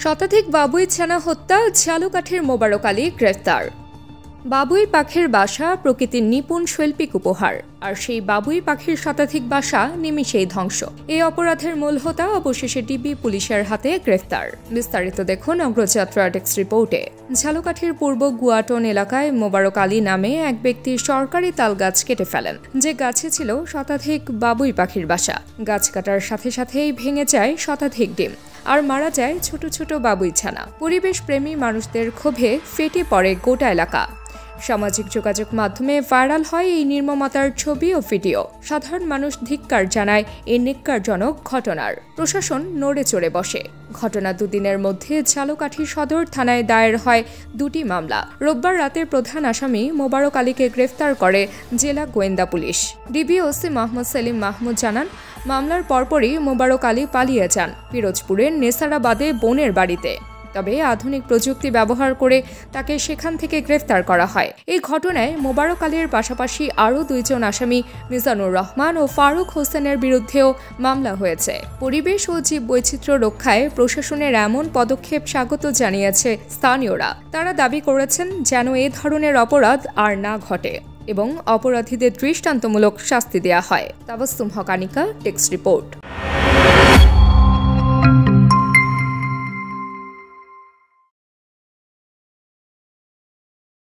শতাধিক বাবুই ছানা হত্যা, ঝালকাঠির মোবারক আলী গ্রেফতার। বাবুই পাখির বাসা প্রকৃতির নিপুণ শৈল্পিক উপহার, আর সেই বাবুই পাখির শতাধিক বাসা নিমিষেই ধ্বংস। এই অপরাধের মূল হোতা অবশেষে ডিবি পুলিশের হাতে গ্রেফতার। বিস্তারিত দেখুন অগ্রযাত্রা ডেস্ক রিপোর্টে। ঝালকাঠির পূর্ব গুয়াটন এলাকায় মোবারক আলী নামে এক ব্যক্তি সরকারি তাল গাছ কেটে ফেলেন, যে গাছে ছিল শতাধিক বাবুই পাখির বাসা। গাছ কাটার সাথে সাথেই ভেঙে যায় শতাধিক ডিম, আর মারা যায় ছোট ছোট বাবুই ছানা। পরিবেশ প্রেমী মানুষদের ক্ষোভে ফেটে পড়ে গোটা এলাকা। সামাজিক যোগাযোগ মাধ্যমে ভাইরাল হয় এই নির্মমতার ছবি ও ভিডিও। সাধারণ মানুষ ধিক্কার জানায় এই ন্যক্কারজনক ঘটনার। প্রশাসন নড়ে চড়ে বসে। ঘটনা দুদিনের মধ্যে ঝালকাঠি সদর থানায় দায়ের হয় দুটি মামলা। রোববার রাতে প্রধান আসামি মোবারক আলীকে গ্রেফতার করে জেলা গোয়েন্দা police. DB OC Mohammad Selim Mahmud জানান, মামলার পরপরই মোবারক আলী পালিয়ে যান পিরোজপুরের নেসারাবাদে বোনের বাড়িতে। তবে আধুনিক প্রযুক্তি ব্যবহার করে তাকে সেখান থেকে গ্রেফতার করা হয়। এই ঘটনায় মোবারক আলীর পাশাপাশি আরও দুইজন আসামি মিজানুর রহমান ও ফারুক হোসেনের বিরুদ্ধেও মামলা হয়েছে। পরিবেশ ও জীববৈচিত্র্য রক্ষায় প্রশাসনের এমন পদক্ষেপ স্বাগত জানিয়েছে স্থানীয়রা। তারা দাবি করেছেন যেন এ ধরনের অপরাধ আর না ঘটে এবং অপরাধীদের দৃষ্টান্তমূলক শাস্তি দেওয়া হয়। তাবাসসুম হক আনিকা, ডেস্ক রিপোর্ট।